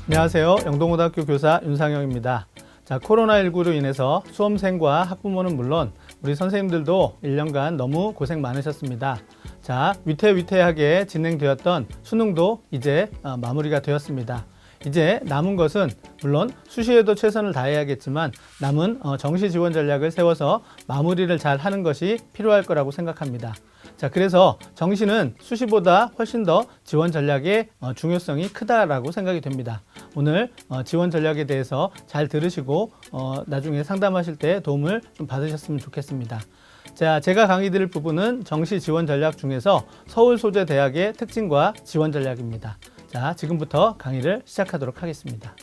안녕하세요. 영동고등학교 교사 윤상영입니다. 자, 코로나19로 인해서 수험생과 학부모는 물론 우리 선생님들도 1년간 너무 고생 많으셨습니다. 자, 위태위태하게 진행되었던 수능도 이제 마무리가 되었습니다. 이제 남은 것은 물론 수시에도 최선을 다해야겠지만 남은 정시 지원 전략을 세워서 마무리를 잘 하는 것이 필요할 거라고 생각합니다. 자, 그래서 정시는 수시보다 훨씬 더 지원 전략의 중요성이 크다라고 생각이 됩니다. 오늘 지원 전략에 대해서 잘 들으시고 나중에 상담하실 때 도움을 좀 받으셨으면 좋겠습니다. 자, 제가 강의 드릴 부분은 정시 지원 전략 중에서 서울소재대학의 특징과 지원 전략입니다. 자, 지금부터 강의를 시작하도록 하겠습니다.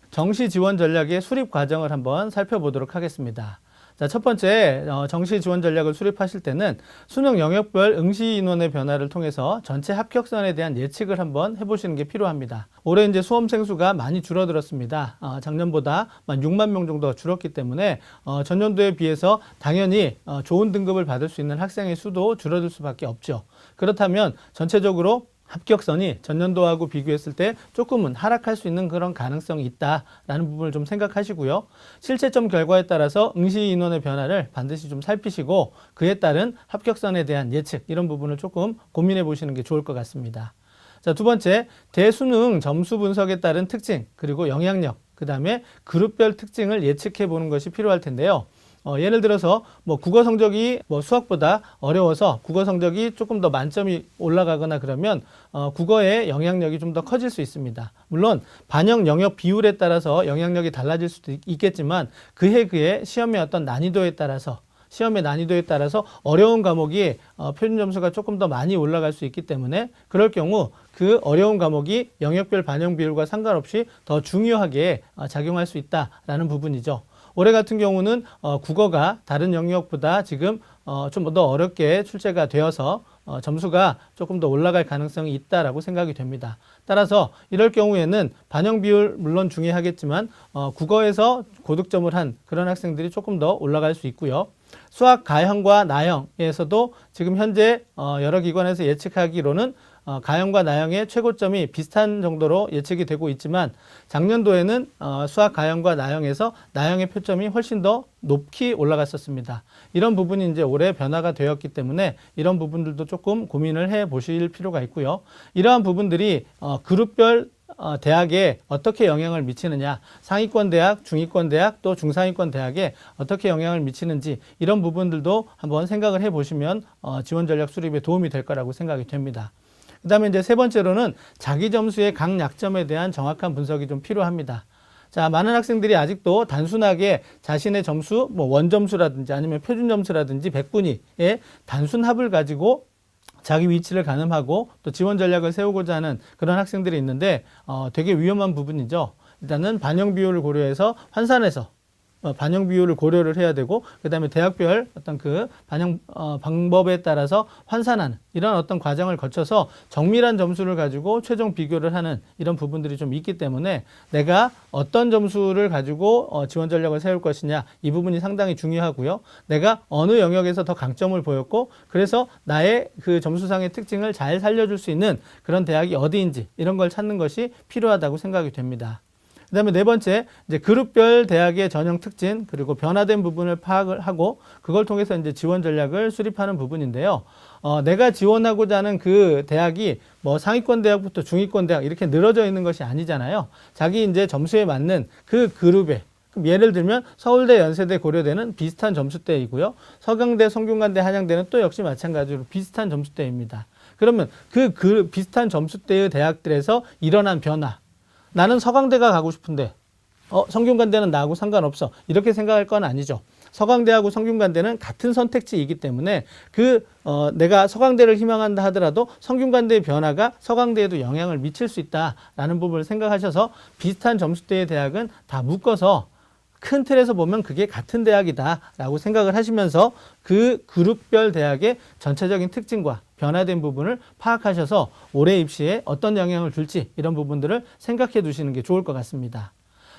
정시 지원 전략의 수립 과정을 한번 살펴보도록 하겠습니다. 자, 첫 번째 정시 지원 전략을 수립하실 때는 수능 영역별 응시 인원의 변화를 통해서 전체 합격선에 대한 예측을 한번 해보시는 게 필요합니다. 올해 이제 수험생 수가 많이 줄어들었습니다. 작년보다 6만 명 정도 줄었기 때문에 전년도에 비해서 당연히 좋은 등급을 받을 수 있는 학생의 수도 줄어들 수밖에 없죠. 그렇다면 전체적으로 합격선이 전년도하고 비교했을 때 조금은 하락할 수 있는 그런 가능성이 있다라는 부분을 좀 생각하시고요. 실채점 결과에 따라서 응시 인원의 변화를 반드시 좀 살피시고 그에 따른 합격선에 대한 예측 이런 부분을 조금 고민해 보시는 게 좋을 것 같습니다. 자, 두 번째, 대수능 점수 분석에 따른 특징 그리고 영향력 그 다음에 그룹별 특징을 예측해 보는 것이 필요할 텐데요. 예를 들어서 국어 성적이 수학보다 어려워서 국어 성적이 조금 더 만점이 올라가거나 그러면 국어의 영향력이 좀 더 커질 수 있습니다. 물론 반영 영역 비율에 따라서 영향력이 달라질 수도 있겠지만 그해 시험의 어떤 난이도에 따라서 어려운 과목이 표준 점수가 조금 더 많이 올라갈 수 있기 때문에 그럴 경우 그 어려운 과목이 영역별 반영 비율과 상관없이 더 중요하게 작용할 수 있다라는 부분이죠. 올해 같은 경우는 국어가 다른 영역보다 지금 좀 더 어렵게 출제가 되어서 점수가 조금 더 올라갈 가능성이 있다라고 생각이 됩니다. 따라서 이럴 경우에는 반영 비율 물론 중요하겠지만 국어에서 고득점을 한 그런 학생들이 조금 더 올라갈 수 있고요. 수학 가형과 나형에서도 지금 현재 여러 기관에서 예측하기로는 가형과 나형의 최고점이 비슷한 정도로 예측이 되고 있지만 작년도에는 수학 가형과 나형에서 나형의 표점이 훨씬 더 높이 올라갔었습니다. 이런 부분이 이제 올해 변화가 되었기 때문에 이런 부분들도 조금 고민을 해 보실 필요가 있고요. 이러한 부분들이 그룹별 대학에 어떻게 영향을 미치느냐, 상위권 대학, 중위권 대학, 또 중상위권 대학에 어떻게 영향을 미치는지 이런 부분들도 한번 생각을 해 보시면 지원 전략 수립에 도움이 될 거라고 생각이 됩니다. 그 다음에 이제 세 번째로는 자기 점수의 강약점에 대한 정확한 분석이 좀 필요합니다. 자, 많은 학생들이 아직도 단순하게 자신의 점수, 원점수라든지 아니면 표준점수라든지 100분위의 단순 합을 가지고 자기 위치를 가늠하고 또 지원 전략을 세우고자 하는 그런 학생들이 있는데 되게 위험한 부분이죠. 일단은 반영 비율을 고려해서 환산해서 반영 비율을 고려를 해야 되고 그 다음에 대학별 어떤 그 반영 방법에 따라서 환산하는 이런 어떤 과정을 거쳐서 정밀한 점수를 가지고 최종 비교를 하는 이런 부분들이 좀 있기 때문에 내가 어떤 점수를 가지고 지원 전략을 세울 것이냐 이 부분이 상당히 중요하고요. 내가 어느 영역에서 더 강점을 보였고 그래서 나의 그 점수상의 특징을 잘 살려줄 수 있는 그런 대학이 어디인지 이런 걸 찾는 것이 필요하다고 생각이 됩니다. 그 다음에 네 번째, 이제 그룹별 대학의 전형 특징, 그리고 변화된 부분을 파악을 하고, 그걸 통해서 이제 지원 전략을 수립하는 부분인데요. 내가 지원하고자 하는 그 대학이 상위권 대학부터 중위권 대학 이렇게 늘어져 있는 것이 아니잖아요. 자기 이제 점수에 맞는 그 그룹에, 예를 들면 서울대, 연세대, 고려대는 비슷한 점수대이고요. 서강대, 성균관대, 한양대는 또 역시 마찬가지로 비슷한 점수대입니다. 그러면 그 비슷한 점수대의 대학들에서 일어난 변화, 나는 서강대가 가고 싶은데 성균관대는 나하고 상관없어 이렇게 생각할 건 아니죠. 서강대하고 성균관대는 같은 선택지이기 때문에 내가 서강대를 희망한다 하더라도 성균관대의 변화가 서강대에도 영향을 미칠 수 있다라는 부분을 생각하셔서 비슷한 점수대의 대학은 다 묶어서 큰 틀에서 보면 그게 같은 대학이다라고 생각을 하시면서 그 그룹별 대학의 전체적인 특징과 변화된 부분을 파악하셔서 올해 입시에 어떤 영향을 줄지 이런 부분들을 생각해 두시는 게 좋을 것 같습니다.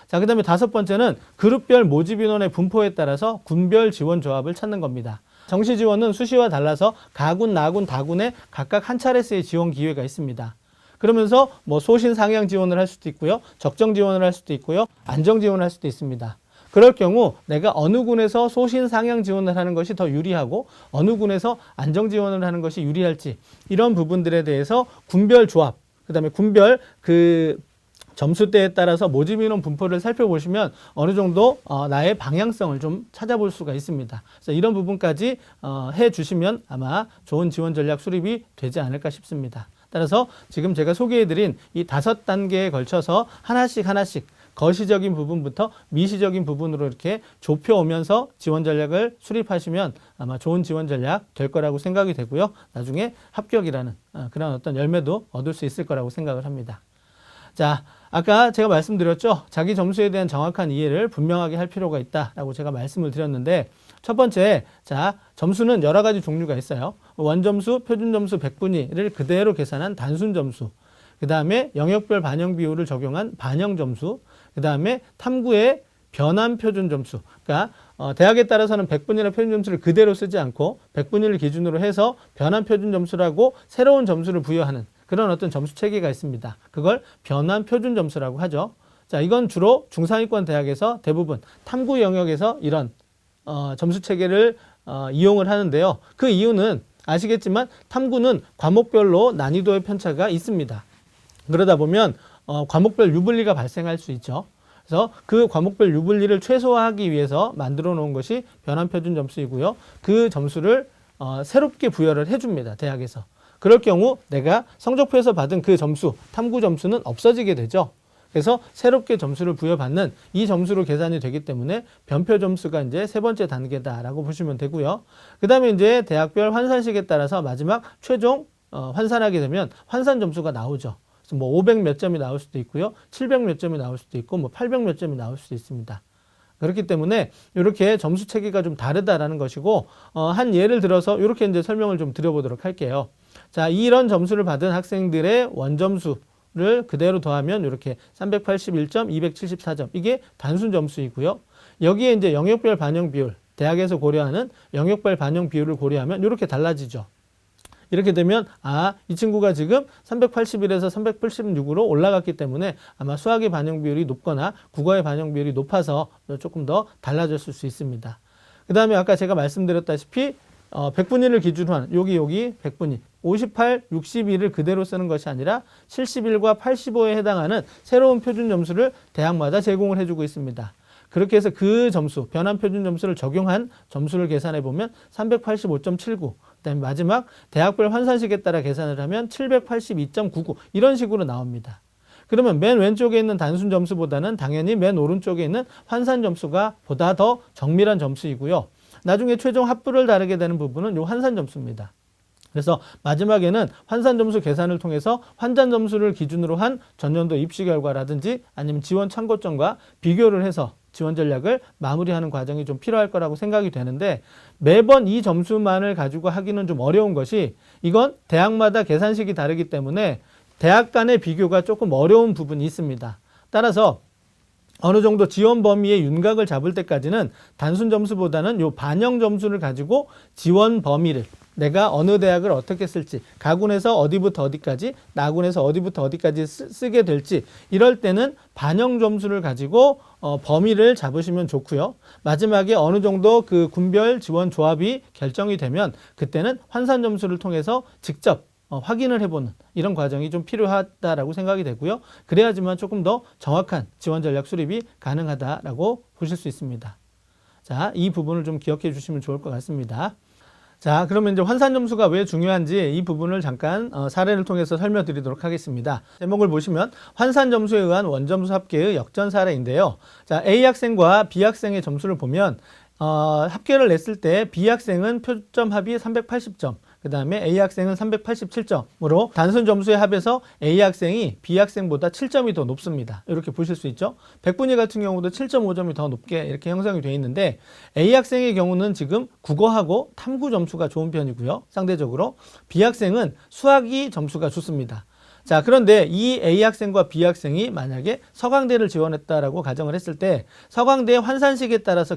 자, 그 다음에 다섯 번째는 그룹별 모집 인원의 분포에 따라서 군별 지원 조합을 찾는 겁니다. 정시 지원은 수시와 달라서 가군, 나군, 다군에 각각 한 차례씩 지원 기회가 있습니다. 그러면서 뭐 소신 상향 지원을 할 수도 있고요. 적정 지원을 할 수도 있고요. 안정 지원을 할 수도 있습니다. 그럴 경우 내가 어느 군에서 소신 상향 지원을 하는 것이 더 유리하고 어느 군에서 안정 지원을 하는 것이 유리할지 이런 부분들에 대해서 군별 조합, 그다음에 군별 그 점수대에 따라서 모집 인원 분포를 살펴보시면 어느 정도 나의 방향성을 좀 찾아볼 수가 있습니다. 그래서 이런 부분까지 해주시면 아마 좋은 지원 전략 수립이 되지 않을까 싶습니다. 따라서 지금 제가 소개해드린 이 5단계에 걸쳐서 하나씩 거시적인 부분부터 미시적인 부분으로 이렇게 좁혀오면서 지원 전략을 수립하시면 아마 좋은 지원 전략 될 거라고 생각이 되고요. 나중에 합격이라는 그런 어떤 열매도 얻을 수 있을 거라고 생각을 합니다. 자, 아까 제가 말씀드렸죠. 자기 점수에 대한 정확한 이해를 분명하게 할 필요가 있다라고 제가 말씀을 드렸는데 첫 번째, 자, 점수는 여러 가지 종류가 있어요. 원점수, 표준점수 100분위를 그대로 계산한 단순점수, 그 다음에 영역별 반영 비율을 적용한 반영점수, 그 다음에 탐구의 변환 표준점수. 그러니까 대학에 따라서는 100분위나 표준점수를 그대로 쓰지 않고 100분위를 기준으로 해서 변환 표준점수라고 새로운 점수를 부여하는 그런 어떤 점수 체계가 있습니다. 그걸 변환 표준점수라고 하죠. 자, 이건 주로 중상위권 대학에서 대부분 탐구 영역에서 이런 점수 체계를 이용을 하는데요. 그 이유는 아시겠지만 탐구는 과목별로 난이도의 편차가 있습니다. 그러다 보면 과목별 유불리가 발생할 수 있죠. 그래서 그 과목별 유불리를 최소화하기 위해서 만들어 놓은 것이 변환 표준 점수이고요. 그 점수를 새롭게 부여를 해줍니다. 대학에서. 그럴 경우 내가 성적표에서 받은 그 점수, 탐구 점수는 없어지게 되죠. 그래서 새롭게 점수를 부여받는 이 점수로 계산이 되기 때문에 변표 점수가 이제 세 번째 단계다라고 보시면 되고요. 그 다음에 이제 대학별 환산식에 따라서 마지막 최종 환산하게 되면 환산 점수가 나오죠. 그래서 뭐 500 몇 점이 나올 수도 있고요. 700 몇 점이 나올 수도 있고 뭐 800 몇 점이 나올 수도 있습니다. 그렇기 때문에 이렇게 점수 체계가 좀 다르다라는 것이고 한 예를 들어서 이렇게 이제 설명을 좀 드려보도록 할게요. 자, 이런 점수를 받은 학생들의 원점수를 그대로 더하면 이렇게 381점, 274점. 이게 단순 점수이고요. 여기에 이제 영역별 반영 비율, 대학에서 고려하는 영역별 반영 비율을 고려하면 이렇게 달라지죠. 이렇게 되면 이 친구가 지금 381에서 386으로 올라갔기 때문에 아마 수학의 반영 비율이 높거나 국어의 반영 비율이 높아서 조금 더 달라졌을 수 있습니다. 그 다음에 아까 제가 말씀드렸다시피 100분위를 기준으로 하는 여기 100분위 58, 62를 그대로 쓰는 것이 아니라 71과 85에 해당하는 새로운 표준 점수를 대학마다 제공을 해주고 있습니다. 그렇게 해서 그 점수, 변환 표준 점수를 적용한 점수를 계산해 보면 385.79, 그다음에 마지막 대학별 환산식에 따라 계산을 하면 782.99 이런 식으로 나옵니다. 그러면 맨 왼쪽에 있는 단순 점수보다는 당연히 맨 오른쪽에 있는 환산 점수가 보다 더 정밀한 점수이고요. 나중에 최종 합부를 다르게 되는 부분은 이 환산 점수입니다. 그래서 마지막에는 환산 점수 계산을 통해서 환산 점수를 기준으로 한 전년도 입시 결과라든지 아니면 지원 참고점과 비교를 해서 지원 전략을 마무리하는 과정이 좀 필요할 거라고 생각이 되는데 매번 이 점수만을 가지고 하기는 좀 어려운 것이 이건 대학마다 계산식이 다르기 때문에 대학 간의 비교가 조금 어려운 부분이 있습니다. 따라서 어느 정도 지원 범위의 윤곽을 잡을 때까지는 단순 점수보다는 요 반영 점수를 가지고 지원 범위를 내가 어느 대학을 어떻게 쓸지 가군에서 어디부터 어디까지 나군에서 어디부터 어디까지 쓰게 될지 이럴 때는 반영 점수를 가지고 범위를 잡으시면 좋고요. 마지막에 어느 정도 그 군별 지원 조합이 결정이 되면 그때는 환산 점수를 통해서 직접 확인을 해보는 이런 과정이 좀 필요하다라고 생각이 되고요. 그래야지만 조금 더 정확한 지원 전략 수립이 가능하다라고 보실 수 있습니다. 자, 이 부분을 좀 기억해 주시면 좋을 것 같습니다. 자, 그러면 이제 환산 점수가 왜 중요한지 이 부분을 잠깐 사례를 통해서 설명드리도록 하겠습니다. 제목을 보시면 환산 점수에 의한 원점수 합계의 역전 사례인데요. 자, A 학생과 B 학생의 점수를 보면 합계를 냈을 때 B 학생은 표점 합이 380점, 그 다음에 A 학생은 387점으로 단순 점수의 합에서 A 학생이 B 학생보다 7점이 더 높습니다. 이렇게 보실 수 있죠. 100분위 같은 경우도 7.5점이 더 높게 이렇게 형성이 되어 있는데 A 학생의 경우는 지금 국어하고 탐구 점수가 좋은 편이고요. 상대적으로 B 학생은 수학이 점수가 좋습니다. 자, 그런데 이 A 학생과 B 학생이 만약에 서강대를 지원했다라고 가정을 했을 때 서강대의 환산식에 따라서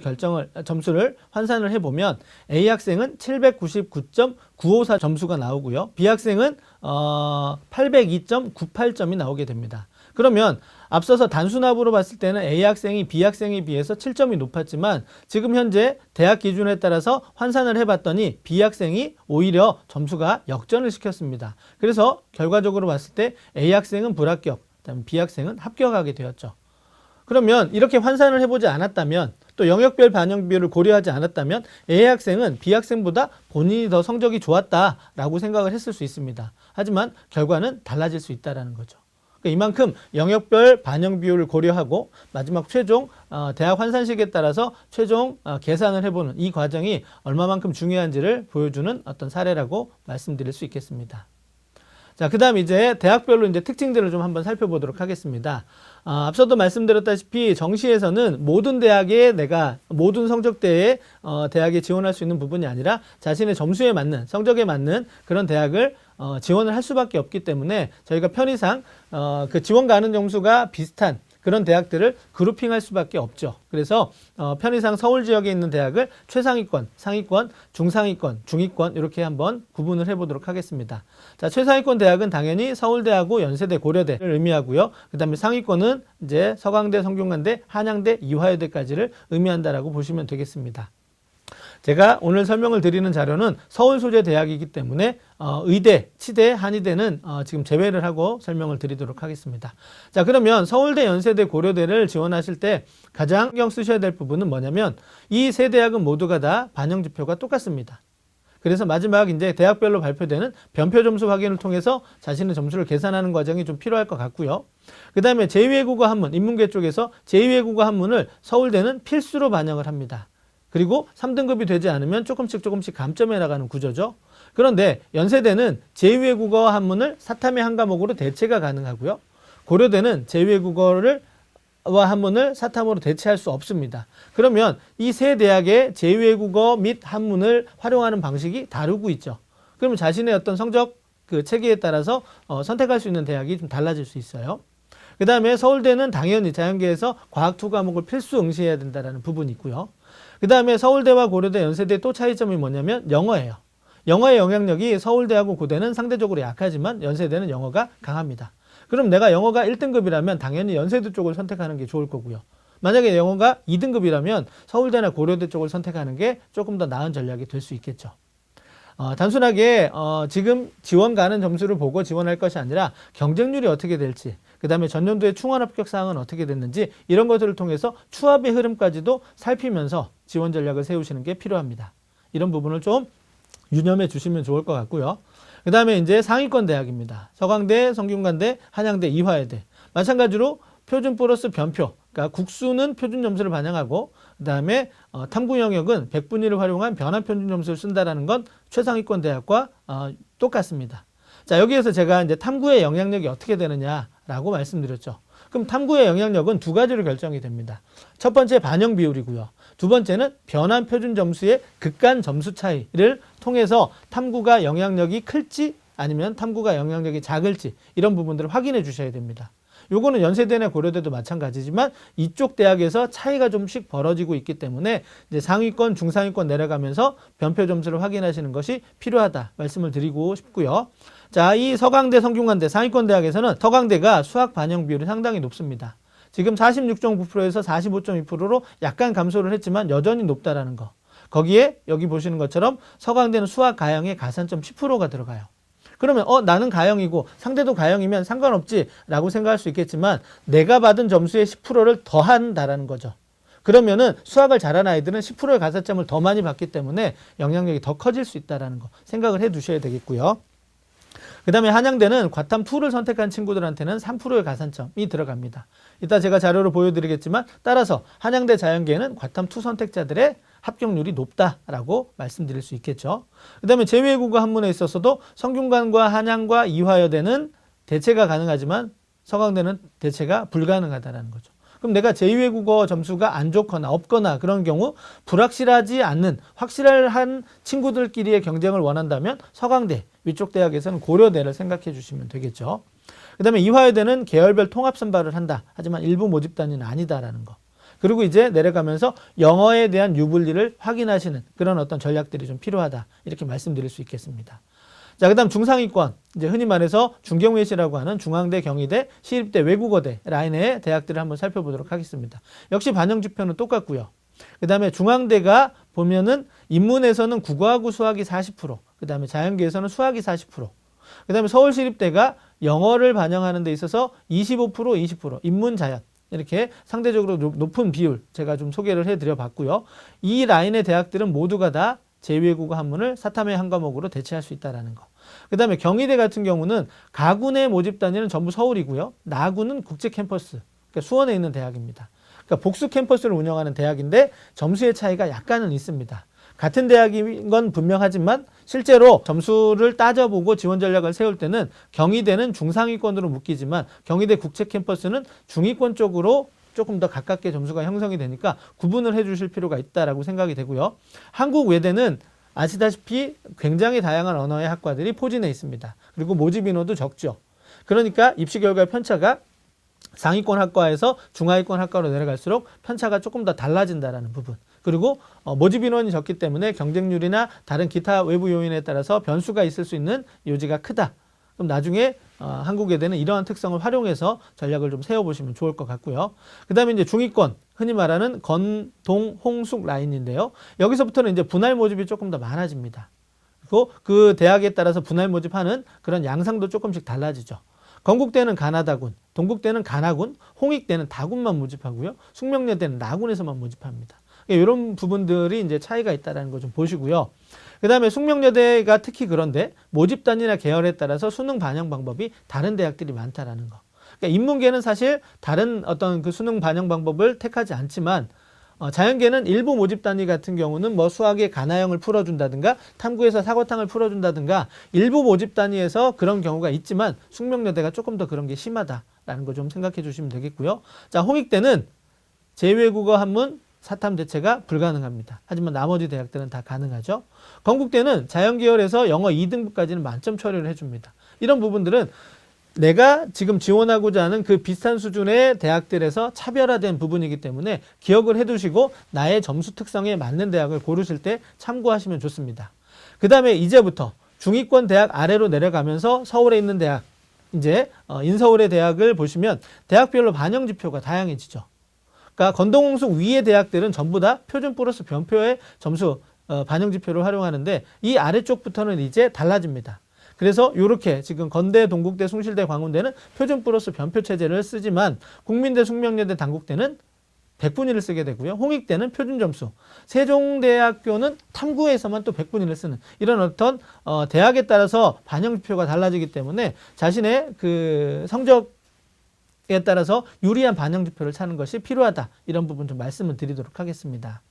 점수를 환산을 해보면 A 학생은 799.954 점수가 나오고요. B 학생은 802.98점이 나오게 됩니다. 그러면 앞서서 단순합으로 봤을 때는 A 학생이 B 학생에 비해서 7점이 높았지만 지금 현재 대학 기준에 따라서 환산을 해봤더니 B 학생이 오히려 점수가 역전을 시켰습니다. 그래서 결과적으로 봤을 때 A 학생은 불합격, 그다음에 B 학생은 합격하게 되었죠. 그러면 이렇게 환산을 해보지 않았다면 또 영역별 반영 비율을 고려하지 않았다면 A 학생은 B 학생보다 본인이 더 성적이 좋았다라고 생각을 했을 수 있습니다. 하지만 결과는 달라질 수 있다는 거죠. 이만큼 영역별 반영 비율을 고려하고 마지막 최종 대학 환산식에 따라서 최종 계산을 해보는 이 과정이 얼마만큼 중요한지를 보여주는 어떤 사례라고 말씀드릴 수 있겠습니다. 자, 그 다음 이제 대학별로 이제 특징들을 좀 한번 살펴보도록 하겠습니다. 앞서도 말씀드렸다시피 정시에서는 모든 대학에 모든 성적대에 대학에 지원할 수 있는 부분이 아니라 자신의 점수에 맞는, 성적에 맞는 그런 대학을 지원을 할 수밖에 없기 때문에 저희가 편의상 그 지원 가능 점수가 비슷한 그런 대학들을 그룹핑할 수밖에 없죠. 그래서 편의상 서울 지역에 있는 대학을 최상위권, 상위권, 중상위권, 중위권 이렇게 한번 구분을 해보도록 하겠습니다. 자, 최상위권 대학은 당연히 서울대하고 연세대, 고려대를 의미하고요. 그 다음에 상위권은 이제 서강대, 성균관대, 한양대, 이화여대까지를 의미한다라고 보시면 되겠습니다. 제가 오늘 설명을 드리는 자료는 서울 소재 대학이기 때문에 의대, 치대, 한의대는 지금 제외를 하고 설명을 드리도록 하겠습니다. 자, 그러면 서울대, 연세대, 고려대를 지원하실 때 가장 신경 쓰셔야 될 부분은 뭐냐면 이 세 대학은 모두가 다 반영 지표가 똑같습니다. 그래서 마지막 이제 대학별로 발표되는 변표 점수 확인을 통해서 자신의 점수를 계산하는 과정이 좀 필요할 것 같고요. 그 다음에 제2외국어 한문, 인문계 쪽에서 제2외국어 한문을 서울대는 필수로 반영을 합니다. 그리고 3등급이 되지 않으면 조금씩 감점해 나가는 구조죠. 그런데 연세대는 제2외국어 한문을 사탐의 한 과목으로 대체가 가능하고요. 고려대는 제2외국어와 한문을 사탐으로 대체할 수 없습니다. 그러면 이 세 대학의 제2외국어 및 한문을 활용하는 방식이 다르고 있죠. 그러면 자신의 어떤 성적 그 체계에 따라서 선택할 수 있는 대학이 좀 달라질 수 있어요. 그 다음에 서울대는 당연히 자연계에서 과학 2과목을 필수 응시해야 된다는 부분이 있고요. 그 다음에 서울대와 고려대, 연세대의 또 차이점이 뭐냐면 영어예요. 영어의 영향력이 서울대하고 고대는 상대적으로 약하지만 연세대는 영어가 강합니다. 그럼 내가 영어가 1등급이라면 당연히 연세대 쪽을 선택하는 게 좋을 거고요. 만약에 영어가 2등급이라면 서울대나 고려대 쪽을 선택하는 게 조금 더 나은 전략이 될 수 있겠죠. 단순하게 지금 지원 가는 점수를 보고 지원할 것이 아니라 경쟁률이 어떻게 될지, 그 다음에 전년도의 충원 합격 사항은 어떻게 됐는지 이런 것들을 통해서 추합의 흐름까지도 살피면서 지원 전략을 세우시는 게 필요합니다. 이런 부분을 좀 유념해 주시면 좋을 것 같고요. 그 다음에 이제 상위권 대학입니다. 서강대, 성균관대, 한양대, 이화여대. 마찬가지로 표준 플러스 변표, 그러니까 국수는 표준 점수를 반영하고 그 다음에 탐구 영역은 100분위를 활용한 변환 표준 점수를 쓴다라는 건 최상위권 대학과 똑같습니다. 자, 여기에서 제가 이제 탐구의 영향력이 어떻게 되느냐라고 말씀드렸죠. 그럼 탐구의 영향력은 두 가지로 결정이 됩니다. 첫 번째 반영 비율이고요. 두 번째는 변환 표준 점수의 극간 점수 차이를 통해서 탐구가 영향력이 클지 아니면 탐구가 영향력이 작을지 이런 부분들을 확인해 주셔야 됩니다. 요거는 연세대나 고려대도 마찬가지지만 이쪽 대학에서 차이가 좀씩 벌어지고 있기 때문에 이제 상위권, 중상위권 내려가면서 변표 점수를 확인하시는 것이 필요하다 말씀을 드리고 싶고요. 자, 이 서강대, 성균관대 상위권 대학에서는 서강대가 수학 반영 비율이 상당히 높습니다. 지금 46.9%에서 45.2%로 약간 감소를 했지만 여전히 높다라는 거. 거기에 여기 보시는 것처럼 서강대는 수학 가형에 가산점 10%가 들어가요. 그러면 나는 가형이고 상대도 가형이면 상관없지 라고 생각할 수 있겠지만 내가 받은 점수의 10%를 더한다라는 거죠. 그러면은 수학을 잘하는 아이들은 10%의 가산점을 더 많이 받기 때문에 영향력이 더 커질 수 있다는 거 생각을 해 두셔야 되겠고요. 그 다음에 한양대는 과탐 2를 선택한 친구들한테는 3%의 가산점이 들어갑니다. 이따 제가 자료를 보여드리겠지만 따라서 한양대 자연계에는 과탐 2 선택자들의 합격률이 높다라고 말씀드릴 수 있겠죠. 그 다음에 제2외국어 한문에 있어서도 성균관과 한양과 이화여대는 대체가 가능하지만 서강대는 대체가 불가능하다는 거죠. 그럼 내가 제2외국어 점수가 안 좋거나 없거나 그런 경우 불확실하지 않는 확실한 친구들끼리의 경쟁을 원한다면 서강대 위쪽 대학에서는 고려대를 생각해 주시면 되겠죠. 그 다음에 이화여대는 계열별 통합 선발을 한다. 하지만 일부 모집단위는 아니다라는 거. 그리고 이제 내려가면서 영어에 대한 유불리를 확인하시는 그런 어떤 전략들이 좀 필요하다. 이렇게 말씀드릴 수 있겠습니다. 자, 그 다음 중상위권. 이제 흔히 말해서 중경외시라고 하는 중앙대, 경희대, 시립대, 외국어대 라인의 대학들을 한번 살펴보도록 하겠습니다. 역시 반영 지표는 똑같고요. 그 다음에 중앙대가 보면은 인문에서는 국어하고 수학이 40%, 그 다음에 자연계에서는 수학이 40%, 그 다음에 서울시립대가 영어를 반영하는 데 있어서 25%, 20%, 인문, 자연. 이렇게 상대적으로 높은 비율 제가 좀 소개를 해드려 봤고요. 이 라인의 대학들은 모두가 다 제2외국어 한문을 사탐의 한 과목으로 대체할 수 있다는 거. 그 다음에 경희대 같은 경우는 가군의 모집 단위는 전부 서울이고요. 나군은 국제 캠퍼스, 그러니까 수원에 있는 대학입니다. 그러니까 복수 캠퍼스를 운영하는 대학인데 점수의 차이가 약간은 있습니다. 같은 대학인 건 분명하지만 실제로 점수를 따져보고 지원 전략을 세울 때는 경희대는 중상위권으로 묶이지만 경희대 국제 캠퍼스는 중위권 쪽으로 조금 더 가깝게 점수가 형성이 되니까 구분을 해 주실 필요가 있다라고 생각이 되고요. 한국 외대는 아시다시피 굉장히 다양한 언어의 학과들이 포진해 있습니다. 그리고 모집 인원도 적죠. 그러니까 입시 결과의 편차가 상위권 학과에서 중하위권 학과로 내려갈수록 편차가 조금 더 달라진다라는 부분. 그리고 모집 인원이 적기 때문에 경쟁률이나 다른 기타 외부 요인에 따라서 변수가 있을 수 있는 요지가 크다. 그럼 나중에 한국외대는 이러한 특성을 활용해서 전략을 좀 세워보시면 좋을 것 같고요. 그 다음에 이제 중위권, 흔히 말하는 건, 동, 홍, 숙 라인인데요. 여기서부터는 이제 분할 모집이 조금 더 많아집니다. 그리고 그 대학에 따라서 분할 모집하는 그런 양상도 조금씩 달라지죠. 건국대는 가나다군, 동국대는 가나군, 홍익대는 다군만 모집하고요. 숙명여대는 나군에서만 모집합니다. 이런 부분들이 이제 차이가 있다는 거 좀 보시고요. 그 다음에 숙명여대가 특히 그런데 모집단이나 계열에 따라서 수능 반영 방법이 다른 대학들이 많다라는 거. 그러니까 인문계는 사실 다른 어떤 그 수능 반영 방법을 택하지 않지만 자연계는 일부 모집 단위 같은 경우는 뭐 수학의 가나형을 풀어준다든가 탐구에서 사고탕을 풀어준다든가 일부 모집 단위에서 그런 경우가 있지만 숙명여대가 조금 더 그런 게 심하다라는 거 좀 생각해 주시면 되겠고요. 자, 홍익대는 제2외국어 한문 사탐 대체가 불가능합니다. 하지만 나머지 대학들은 다 가능하죠. 건국대는 자연계열에서 영어 2등급까지는 만점 처리를 해줍니다. 이런 부분들은 내가 지금 지원하고자 하는 그 비슷한 수준의 대학들에서 차별화된 부분이기 때문에 기억을 해두시고 나의 점수 특성에 맞는 대학을 고르실 때 참고하시면 좋습니다. 그 다음에 이제부터 중위권 대학 아래로 내려가면서 서울에 있는 대학, 이제 인서울의 대학을 보시면 대학별로 반영 지표가 다양해지죠. 그러니까 건동홍숙 위의 대학들은 전부 다 표준 플러스 변표의 점수 반영 지표를 활용하는데 이 아래쪽부터는 이제 달라집니다. 그래서 이렇게 지금 건대, 동국대, 숭실대, 광운대는 표준 플러스 변표 체제를 쓰지만 국민대, 숙명여대, 단국대는 백분위를 쓰게 되고요. 홍익대는 표준 점수, 세종대학교는 탐구에서만 또 백분위를 쓰는 이런 어떤 대학에 따라서 반영 지표가 달라지기 때문에 자신의 그 성적에 따라서 유리한 반영 지표를 찾는 것이 필요하다. 이런 부분 좀 말씀을 드리도록 하겠습니다.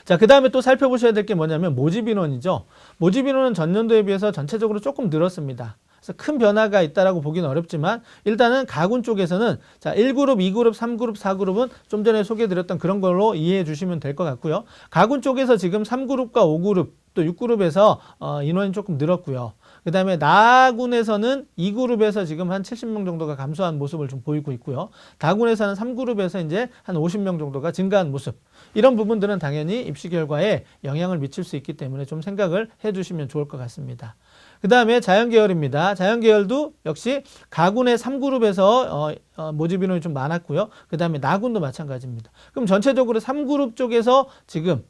자, 그 다음에 또 살펴보셔야 될 게 뭐냐면 모집 인원이죠. 모집 인원은 전년도에 비해서 전체적으로 조금 늘었습니다. 그래서 큰 변화가 있다라고 보기는 어렵지만 일단은 가군 쪽에서는 자 1그룹, 2그룹, 3그룹, 4그룹은 좀 전에 소개해드렸던 그런 걸로 이해해 주시면 될 것 같고요. 가군 쪽에서 지금 3그룹과 5그룹 또 6그룹에서 인원이 조금 늘었고요. 그 다음에 나군에서는 2그룹에서 지금 한 70명 정도가 감소한 모습을 좀 보이고 있고요. 다군에서는 3그룹에서 이제 한 50명 정도가 증가한 모습. 이런 부분들은 당연히 입시 결과에 영향을 미칠 수 있기 때문에 좀 생각을 해 주시면 좋을 것 같습니다. 그 다음에 자연계열입니다. 자연계열도 역시 가군의 3그룹에서 모집 인원이 좀 많았고요. 그 다음에 나군도 마찬가지입니다. 그럼 전체적으로 3그룹 쪽에서 지금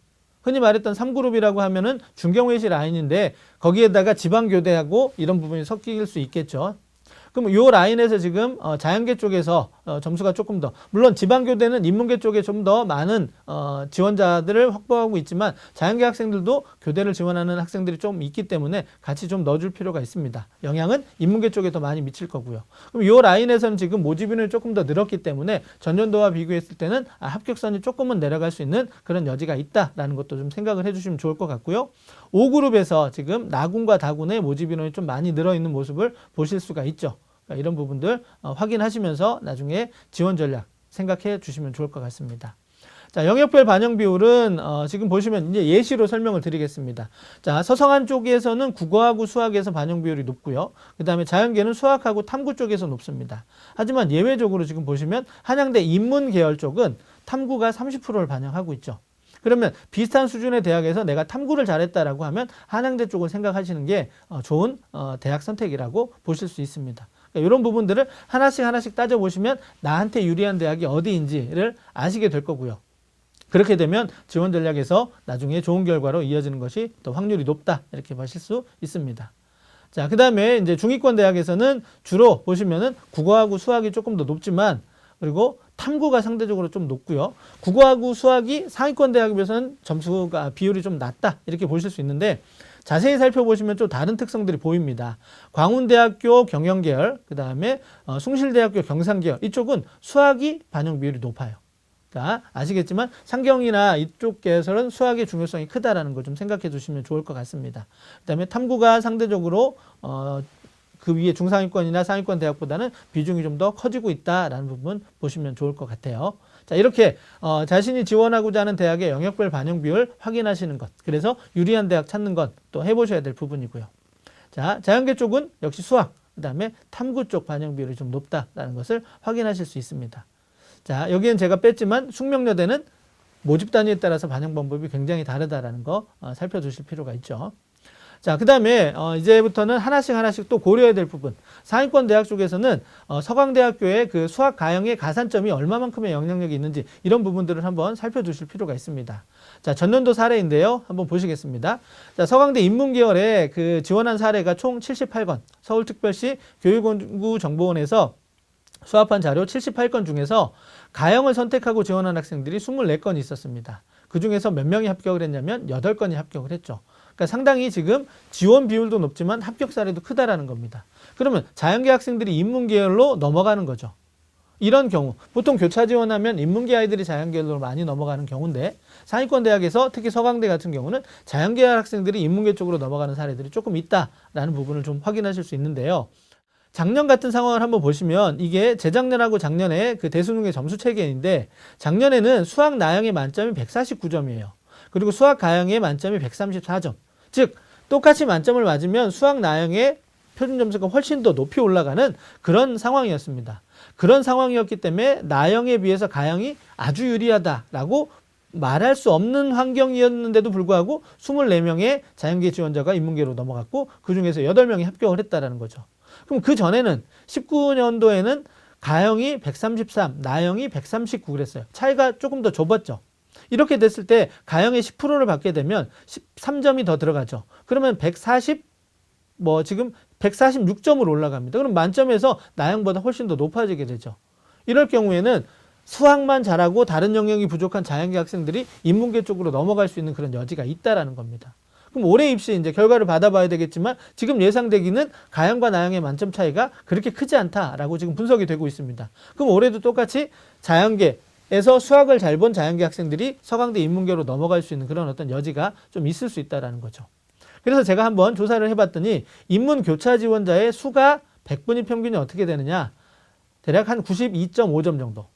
흔히 말했던 3그룹이라고 하면은 중경외시 라인인데 거기에다가 지방교대하고 이런 부분이 섞일 수 있겠죠. 그럼 이 라인에서 지금 자연계 쪽에서 점수가 조금 더, 물론 지방교대는 인문계 쪽에 좀 더 많은 지원자들을 확보하고 있지만 자연계 학생들도 교대를 지원하는 학생들이 좀 있기 때문에 같이 좀 넣어줄 필요가 있습니다. 영향은 인문계 쪽에 더 많이 미칠 거고요. 그럼 이 라인에서는 지금 모집 인원이 조금 더 늘었기 때문에 전년도와 비교했을 때는 합격선이 조금은 내려갈 수 있는 그런 여지가 있다라는 것도 좀 생각을 해주시면 좋을 것 같고요. 5그룹에서 지금 나군과 다군의 모집 인원이 좀 많이 늘어있는 모습을 보실 수가 있죠. 이런 부분들 확인하시면서 나중에 지원 전략 생각해 주시면 좋을 것 같습니다. 자, 영역별 반영 비율은 지금 보시면 이제 예시로 설명을 드리겠습니다. 자, 서성한 쪽에서는 국어하고 수학에서 반영 비율이 높고요. 그다음에 자연계는 수학하고 탐구 쪽에서 높습니다. 하지만 예외적으로 지금 보시면 한양대 인문 계열 쪽은 탐구가 30%를 반영하고 있죠. 그러면 비슷한 수준의 대학에서 내가 탐구를 잘했다라고 하면 한양대 쪽을 생각하시는 게 좋은 대학 선택이라고 보실 수 있습니다. 그러니까 이런 부분들을 하나씩 따져보시면 나한테 유리한 대학이 어디인지를 아시게 될 거고요. 그렇게 되면 지원 전략에서 나중에 좋은 결과로 이어지는 것이 더 확률이 높다 이렇게 보실 수 있습니다. 자, 그 다음에 이제 중위권 대학에서는 주로 보시면은 국어하고 수학이 조금 더 높지만 그리고 탐구가 상대적으로 좀 높고요. 국어하고 수학이 상위권 대학에 비해서는 점수가 비율이 좀 낮다 이렇게 보실 수 있는데 자세히 살펴보시면 좀 다른 특성들이 보입니다. 광운대학교 경영계열, 그 다음에 숭실대학교 경상계열 이쪽은 수학이 반영 비율이 높아요. 그러니까 아시겠지만 상경이나 이쪽 계열은 수학의 중요성이 크다라는 걸 좀 생각해 두시면 좋을 것 같습니다. 그 다음에 탐구가 상대적으로 그 위에 중상위권이나 상위권 대학보다는 비중이 좀 더 커지고 있다라는 부분 보시면 좋을 것 같아요. 자, 이렇게 자신이 지원하고자 하는 대학의 영역별 반영 비율 확인하시는 것. 그래서 유리한 대학 찾는 건 또 해보셔야 될 부분이고요. 자, 자연계 쪽은 역시 수학, 그 다음에 탐구 쪽 반영 비율이 좀 높다라는 것을 확인하실 수 있습니다. 자, 여기는 제가 뺐지만 숙명여대는 모집 단위에 따라서 반영 방법이 굉장히 다르다라는 거 살펴두실 필요가 있죠. 자, 그 다음에 이제부터는 하나씩 또 고려해야 될 부분. 상위권 대학 쪽에서는 서강대학교의 그 수학 가형의 가산점이 얼마만큼의 영향력이 있는지 이런 부분들을 한번 살펴두실 필요가 있습니다. 자, 전년도 사례인데요. 한번 보시겠습니다. 자, 서강대 인문계열에 그 지원한 사례가 총 78건, 서울특별시 교육연구정보원에서 수합한 자료 78건 중에서 가형을 선택하고 지원한 학생들이 24건이 있었습니다. 그 중에서 몇 명이 합격을 했냐면 8건이 합격을 했죠. 그러니까 상당히 지금 지원 비율도 높지만 합격 사례도 크다라는 겁니다. 그러면 자연계 학생들이 인문계열로 넘어가는 거죠. 이런 경우 보통 교차 지원하면 인문계 아이들이 자연계열로 많이 넘어가는 경우인데 상위권 대학에서 특히 서강대 같은 경우는 자연계 학생들이 인문계 쪽으로 넘어가는 사례들이 조금 있다라는 부분을 좀 확인하실 수 있는데요. 작년 같은 상황을 한번 보시면 이게 재작년하고 작년에 그 대수능의 점수 체계인데 작년에는 수학 나형의 만점이 149점이에요. 그리고 수학 가형의 만점이 134점. 즉 똑같이 만점을 맞으면 수학 나형의 표준 점수가 훨씬 더 높이 올라가는 그런 상황이었습니다. 그런 상황이었기 때문에 나형에 비해서 가형이 아주 유리하다라고 말할 수 없는 환경이었는데도 불구하고 24명의 자연계 지원자가 인문계로 넘어갔고 그중에서 8명이 합격을 했다라는 거죠. 그럼 그 전에는 19년도에는 가형이 133, 나형이 139 그랬어요. 차이가 조금 더 좁았죠. 이렇게 됐을 때 가형의 10%를 받게 되면 13점이 더 들어가죠. 그러면 지금 146점으로 올라갑니다. 그럼 만점에서 나형보다 훨씬 더 높아지게 되죠. 이럴 경우에는 수학만 잘하고 다른 영역이 부족한 자연계 학생들이 인문계 쪽으로 넘어갈 수 있는 그런 여지가 있다라는 겁니다. 그럼 올해 입시 이제 결과를 받아봐야 되겠지만 지금 예상되기는 가형과 나형의 만점 차이가 그렇게 크지 않다라고 지금 분석이 되고 있습니다. 그럼 올해도 똑같이 자연계에서 수학을 잘 본 자연계 학생들이 서강대 인문계로 넘어갈 수 있는 그런 어떤 여지가 좀 있을 수 있다라는 거죠. 그래서 제가 한번 조사를 해봤더니 인문 교차 지원자의 수가 100분위 평균이 어떻게 되느냐? 대략 한 92.5점 정도.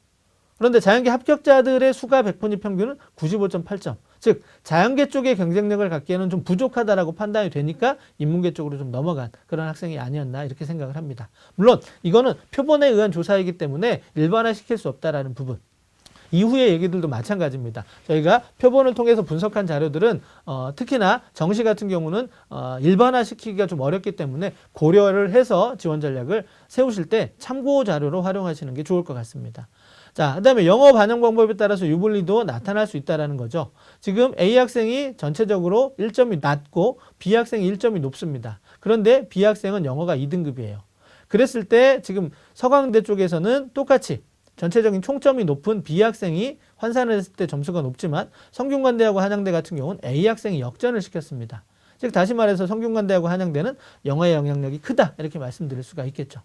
그런데 자연계 합격자들의 수가 100분위 평균은 95.8점. 즉 자연계 쪽의 경쟁력을 갖기에는 좀 부족하다라고 판단이 되니까 인문계 쪽으로 좀 넘어간 그런 학생이 아니었나 이렇게 생각을 합니다. 물론 이거는 표본에 의한 조사이기 때문에 일반화시킬 수 없다라는 부분. 이후의 얘기들도 마찬가지입니다. 저희가 표본을 통해서 분석한 자료들은 특히나 정시 같은 경우는 일반화시키기가 좀 어렵기 때문에 고려를 해서 지원 전략을 세우실 때 참고 자료로 활용하시는 게 좋을 것 같습니다. 자, 그 다음에 영어 반영 방법에 따라서 유불리도 나타날 수 있다는 거죠. 지금 A 학생이 전체적으로 1점이 낮고 B 학생이 1점이 높습니다. 그런데 B 학생은 영어가 2등급이에요. 그랬을 때 지금 서강대 쪽에서는 똑같이 전체적인 총점이 높은 B 학생이 환산을 했을 때 점수가 높지만 성균관대하고 한양대 같은 경우는 A 학생이 역전을 시켰습니다. 즉 다시 말해서 성균관대하고 한양대는 영어의 영향력이 크다 이렇게 말씀드릴 수가 있겠죠.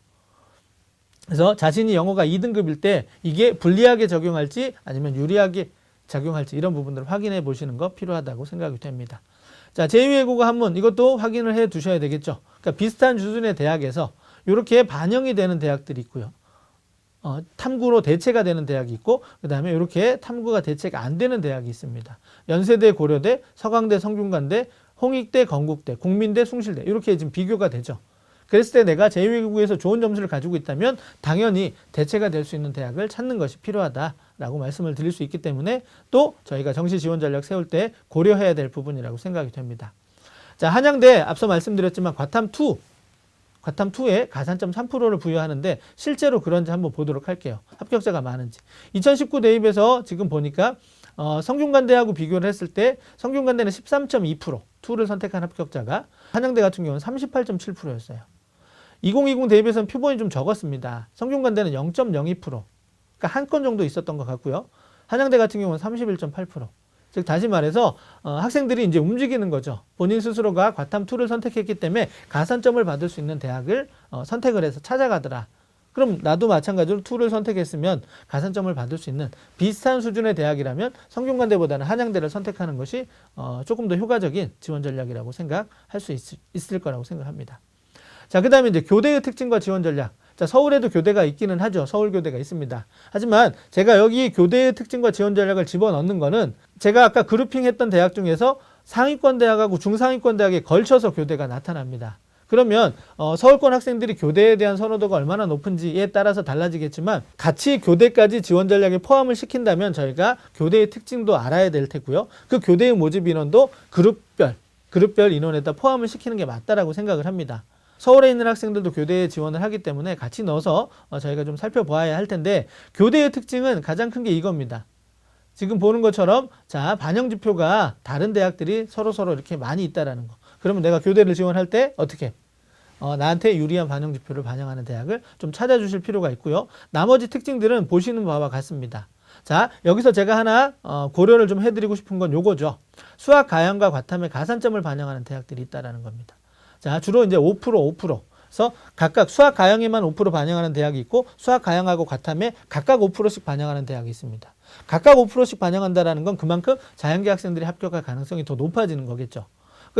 그래서 자신이 영어가 2등급일 때 이게 불리하게 적용할지 아니면 유리하게 작용할지 이런 부분들을 확인해 보시는 거 필요하다고 생각이 됩니다. 자, 제2외국어 한문 이것도 확인을 해 두셔야 되겠죠. 그러니까 비슷한 수준의 대학에서 이렇게 반영이 되는 대학들이 있고요. 탐구로 대체가 되는 대학이 있고 그 다음에 이렇게 탐구가 대체가 안 되는 대학이 있습니다. 연세대, 고려대, 서강대, 성균관대, 홍익대, 건국대, 국민대, 숭실대 이렇게 지금 비교가 되죠. 그랬을 때 내가 제2외국어에서 좋은 점수를 가지고 있다면 당연히 대체가 될 수 있는 대학을 찾는 것이 필요하다라고 말씀을 드릴 수 있기 때문에 또 저희가 정시 지원 전략 세울 때 고려해야 될 부분이라고 생각이 됩니다. 자, 한양대 앞서 말씀드렸지만 과탐2에 가산점 3%를 부여하는데 실제로 그런지 한번 보도록 할게요. 합격자가 많은지. 2019 대입에서 지금 보니까 성균관대하고 비교를 했을 때 성균관대는 13.2%, 2를 선택한 합격자가 한양대 같은 경우는 38.7%였어요. 2020 대입에서는 표본이 좀 적었습니다. 성균관대는 0.02%, 그러니까 한 건 정도 있었던 것 같고요. 한양대 같은 경우는 31.8%. 즉 다시 말해서 학생들이 이제 움직이는 거죠. 본인 스스로가 과탐2를 선택했기 때문에 가산점을 받을 수 있는 대학을 선택을 해서 찾아가더라. 그럼 나도 마찬가지로 2를 선택했으면 가산점을 받을 수 있는 비슷한 수준의 대학이라면 성균관대보다는 한양대를 선택하는 것이 조금 더 효과적인 지원 전략이라고 생각할 수 있을 거라고 생각합니다. 자, 그 다음에 이제 교대의 특징과 지원 전략. 자, 서울에도 교대가 있기는 하죠. 서울교대가 있습니다. 하지만 제가 여기 교대의 특징과 지원 전략을 집어넣는 거는 제가 아까 그룹핑했던 대학 중에서 상위권 대학하고 중상위권 대학에 걸쳐서 교대가 나타납니다. 그러면 서울권 학생들이 교대에 대한 선호도가 얼마나 높은지에 따라서 달라지겠지만 같이 교대까지 지원 전략에 포함을 시킨다면 저희가 교대의 특징도 알아야 될 테고요. 그 교대의 모집 인원도 그룹별 인원에다 포함을 시키는 게 맞다라고 생각을 합니다. 서울에 있는 학생들도 교대에 지원을 하기 때문에 같이 넣어서 저희가 좀 살펴보아야 할 텐데 교대의 특징은 가장 큰 게 이겁니다. 지금 보는 것처럼 자, 반영 지표가 다른 대학들이 서로 이렇게 많이 있다라는 거. 그러면 내가 교대를 지원할 때 어떻게? 나한테 유리한 반영 지표를 반영하는 대학을 좀 찾아주실 필요가 있고요. 나머지 특징들은 보시는 바와 같습니다. 자, 여기서 제가 하나 고려를 좀 해드리고 싶은 건 요거죠. 수학 가형과 과탐의 가산점을 반영하는 대학들이 있다라는 겁니다. 자, 주로 이제 5%. 그래서 각각 수학 가형에만 5% 반영하는 대학이 있고 수학 가형하고 과탐에 각각 5%씩 반영하는 대학이 있습니다. 각각 5%씩 반영한다라는 건 그만큼 자연계 학생들이 합격할 가능성이 더 높아지는 거겠죠.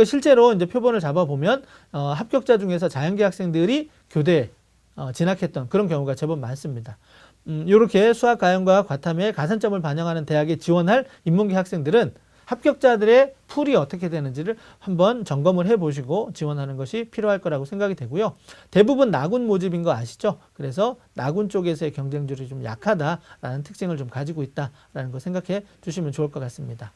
실제로 이제 표본을 잡아보면 합격자 중에서 자연계 학생들이 교대에 진학했던 그런 경우가 제법 많습니다. 이렇게 수학 가형과 과탐에 가산점을 반영하는 대학에 지원할 인문계 학생들은 합격자들의 풀이 어떻게 되는지를 한번 점검을 해보시고 지원하는 것이 필요할 거라고 생각이 되고요. 대부분 나군 모집인 거 아시죠? 그래서 나군 쪽에서의 경쟁률이 좀 약하다라는 특징을 좀 가지고 있다라는 거 생각해 주시면 좋을 것 같습니다.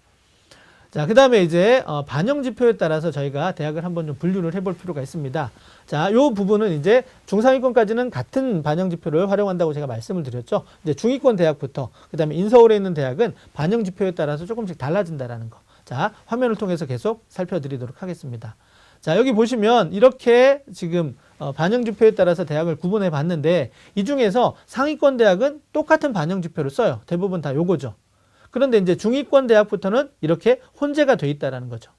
자, 그 다음에 이제 반영 지표에 따라서 저희가 대학을 한번 좀 분류를 해볼 필요가 있습니다. 자, 요 부분은 이제 중상위권까지는 같은 반영 지표를 활용한다고 제가 말씀을 드렸죠. 이제 중위권 대학부터 그 다음에 인서울에 있는 대학은 반영 지표에 따라서 조금씩 달라진다라는 거. 자, 화면을 통해서 계속 살펴드리도록 하겠습니다. 자, 여기 보시면 이렇게 지금 반영 지표에 따라서 대학을 구분해 봤는데 이 중에서 상위권 대학은 똑같은 반영 지표를 써요. 대부분 다 요거죠. 그런데 이제 중위권 대학부터는 이렇게 혼재가 돼 있다라는 거죠.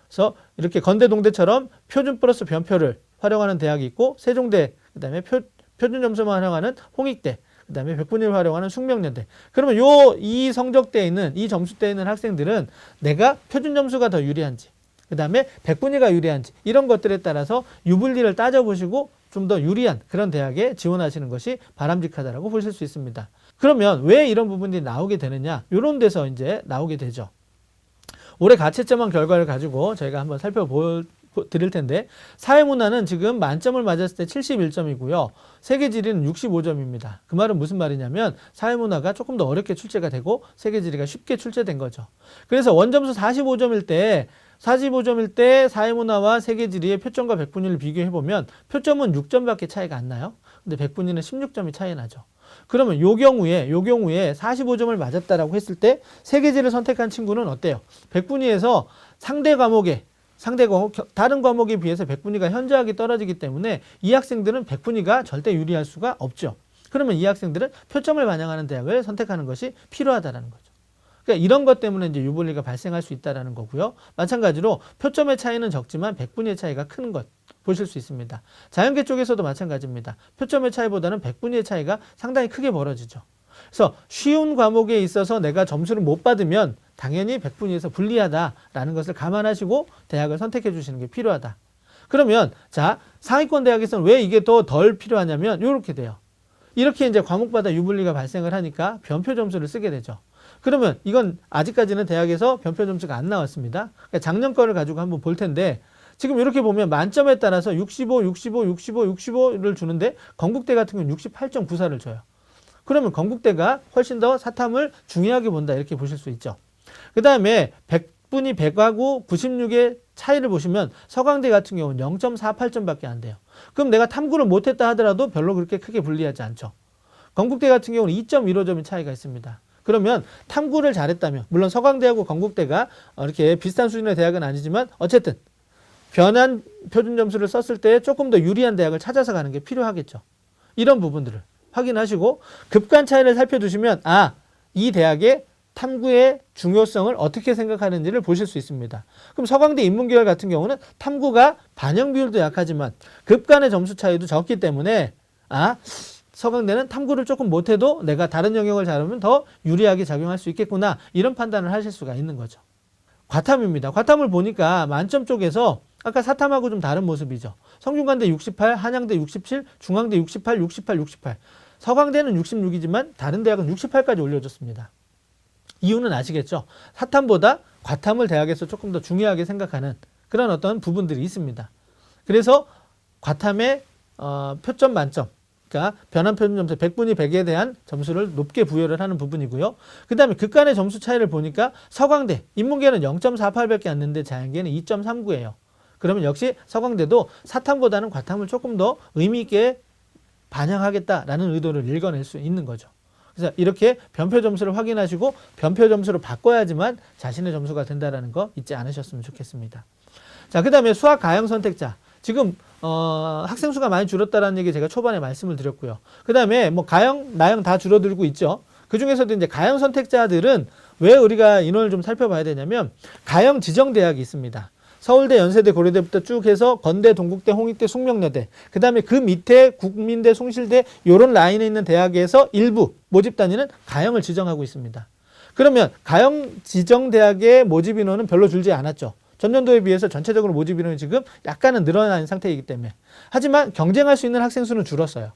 그래서 이렇게 건대 동대처럼 표준 플러스 변표를 활용하는 대학이 있고 세종대, 그다음에 표준 점수만 활용하는 홍익대, 그다음에 백분위를 활용하는 숙명여대. 그러면 이 성적대에 있는 이 점수대에 있는 학생들은 내가 표준 점수가 더 유리한지, 그다음에 백분위가 유리한지 이런 것들에 따라서 유불리를 따져보시고 좀 더 유리한 그런 대학에 지원하시는 것이 바람직하다라고 보실 수 있습니다. 그러면 왜 이런 부분들이 나오게 되느냐? 이런 데서 이제 나오게 되죠. 올해 가채점한 결과를 가지고 저희가 한번 살펴드릴 텐데 사회문화는 지금 만점을 맞았을 때 71점이고요. 세계지리는 65점입니다. 그 말은 무슨 말이냐면 사회문화가 조금 더 어렵게 출제가 되고 세계지리가 쉽게 출제된 거죠. 그래서 원점수 45점일 때 사회문화와 세계지리의 표점과 백분위를 비교해보면 표점은 6점밖에 차이가 안 나요. 근데 백분위는 16점이 차이 나죠. 그러면 요 경우에 45점을 맞았다라고 했을 때 세계지를 선택한 친구는 어때요? 백분위에서 다른 과목에 비해서 백분위가 현저하게 떨어지기 때문에 이 학생들은 백분위가 절대 유리할 수가 없죠. 그러면 이 학생들은 표점을 반영하는 대학을 선택하는 것이 필요하다라는 거죠. 그러니까 이런 것 때문에 이제 유불리가 발생할 수 있다라는 거고요. 마찬가지로 표점의 차이는 적지만 백분위의 차이가 큰 것 보실 수 있습니다. 자연계 쪽에서도 마찬가지입니다. 표점의 차이보다는 백분위의 차이가 상당히 크게 벌어지죠. 그래서 쉬운 과목에 있어서 내가 점수를 못 받으면 당연히 백분위에서 불리하다라는 것을 감안하시고 대학을 선택해 주시는 게 필요하다. 그러면 자, 상위권 대학에서는 왜 이게 더 덜 필요하냐면 이렇게 돼요. 이렇게 이제 과목마다 유불리가 발생을 하니까 변표 점수를 쓰게 되죠. 그러면 이건 아직까지는 대학에서 변표 점수가 안 나왔습니다. 그러니까 작년 거를 가지고 한번 볼 텐데 지금 이렇게 보면 만점에 따라서 65, 65, 65, 65를 주는데 건국대 같은 경우는 68.94를 줘요. 그러면 건국대가 훨씬 더 사탐을 중요하게 본다 이렇게 보실 수 있죠. 그 다음에 100분이 100하고 96의 차이를 보시면 서강대 같은 경우는 0.48점밖에 안 돼요. 그럼 내가 탐구를 못했다 하더라도 별로 그렇게 크게 불리하지 않죠. 건국대 같은 경우는 2.15점의 차이가 있습니다. 그러면 탐구를 잘했다면 물론 서강대하고 건국대가 이렇게 비슷한 수준의 대학은 아니지만 어쨌든 변환 표준 점수를 썼을 때 조금 더 유리한 대학을 찾아서 가는 게 필요하겠죠. 이런 부분들을 확인하시고 급간 차이를 살펴두시면 이 대학의 탐구의 중요성을 어떻게 생각하는지를 보실 수 있습니다. 그럼 서강대 인문계열 같은 경우는 탐구가 반영 비율도 약하지만 급간의 점수 차이도 적기 때문에 서강대는 탐구를 조금 못해도 내가 다른 영역을 잘하면 더 유리하게 작용할 수 있겠구나 이런 판단을 하실 수가 있는 거죠. 과탐입니다. 과탐을 보니까 만점 쪽에서 아까 사탐하고 좀 다른 모습이죠. 성균관대 68, 한양대 67, 중앙대 68, 68, 68. 서강대는 66이지만 다른 대학은 68까지 올려줬습니다. 이유는 아시겠죠? 사탐보다 과탐을 대학에서 조금 더 중요하게 생각하는 그런 어떤 부분들이 있습니다. 그래서 과탐의 표점 만점, 그러니까 변환 표준 점수 100분이 100에 대한 점수를 높게 부여를 하는 부분이고요. 그 다음에 극간의 점수 차이를 보니까 서강대, 인문계는 0.48밖에 안 되는데 자연계는 2.39예요. 그러면 역시 서강대도 사탐보다는 과탐을 조금 더 의미 있게 반영하겠다라는 의도를 읽어낼 수 있는 거죠. 그래서 이렇게 변표 점수를 확인하시고 변표 점수를 바꿔야지만 자신의 점수가 된다는 거 잊지 않으셨으면 좋겠습니다. 자, 그 다음에 수학 가형 선택자. 지금 학생 수가 많이 줄었다는 얘기 제가 초반에 말씀을 드렸고요. 그 다음에 뭐 가형, 나형 다 줄어들고 있죠. 그 중에서도 이제 가형 선택자들은 왜 우리가 인원을 좀 살펴봐야 되냐면 가형 지정 대학이 있습니다. 서울대, 연세대, 고려대부터 쭉 해서 건대, 동국대, 홍익대, 숙명여대, 그 다음에 그 밑에 국민대, 숭실대 이런 라인에 있는 대학에서 일부 모집 단위는 가형을 지정하고 있습니다. 그러면 가형 지정 대학의 모집 인원은 별로 줄지 않았죠. 전년도에 비해서 전체적으로 모집 인원이 지금 약간은 늘어난 상태이기 때문에. 하지만 경쟁할 수 있는 학생 수는 줄었어요.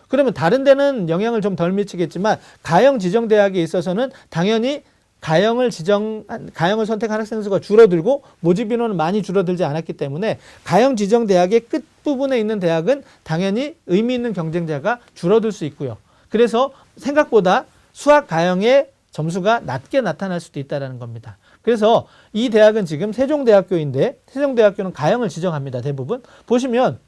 그러면 다른 데는 영향을 좀 덜 미치겠지만 가형 지정 대학에 있어서는 당연히 가형을 선택한 학생 수가 줄어들고 모집 인원은 많이 줄어들지 않았기 때문에 가형 지정 대학의 끝부분에 있는 대학은 당연히 의미 있는 경쟁자가 줄어들 수 있고요. 그래서 생각보다 수학 가형의 점수가 낮게 나타날 수도 있다는 겁니다. 그래서 이 대학은 지금 세종대학교인데 세종대학교는 가형을 지정합니다. 대부분. 보시면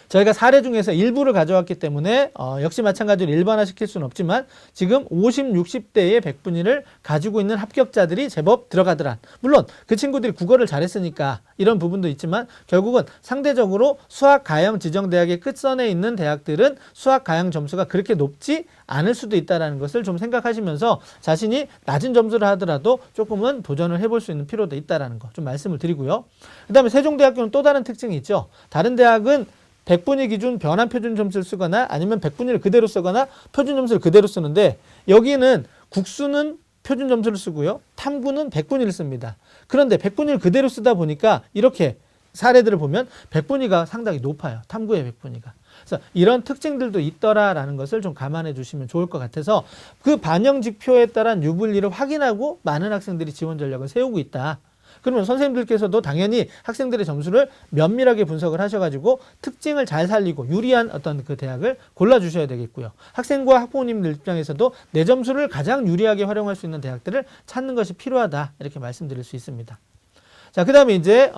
저희가 사례 중에서 일부를 가져왔기 때문에 역시 마찬가지로 일반화시킬 수는 없지만 지금 50, 60대의 백분위를 가지고 있는 합격자들이 제법 들어가더란. 물론 그 친구들이 국어를 잘했으니까 이런 부분도 있지만 결국은 상대적으로 수학 가형 지정대학의 끝선에 있는 대학들은 수학 가형 점수가 그렇게 높지 않을 수도 있다는 것을 좀 생각하시면서 자신이 낮은 점수를 하더라도 조금은 도전을 해볼 수 있는 필요도 있다는 거 좀 말씀을 드리고요. 그 다음에 세종대학교는 또 다른 특징이 있죠. 다른 대학은 100분위 기준 변환 표준 점수를 쓰거나 아니면 100분위를 그대로 쓰거나 표준 점수를 그대로 쓰는데 여기는 국수는 표준 점수를 쓰고요. 탐구는 100분위를 씁니다. 그런데 100분위를 그대로 쓰다 보니까 이렇게 사례들을 보면 100분위가 상당히 높아요. 탐구의 100분위가. 그래서 이런 특징들도 있더라라는 것을 좀 감안해 주시면 좋을 것 같아서 그 반영 지표에 따른 유불리를 확인하고 많은 학생들이 지원 전략을 세우고 있다. 그러면 선생님들께서도 당연히 학생들의 점수를 면밀하게 분석을 하셔가지고 특징을 잘 살리고 유리한 어떤 그 대학을 골라주셔야 되겠고요. 학생과 학부모님들 입장에서도 내 점수를 가장 유리하게 활용할 수 있는 대학들을 찾는 것이 필요하다. 이렇게 말씀드릴 수 있습니다. 자, 그 다음에 이제,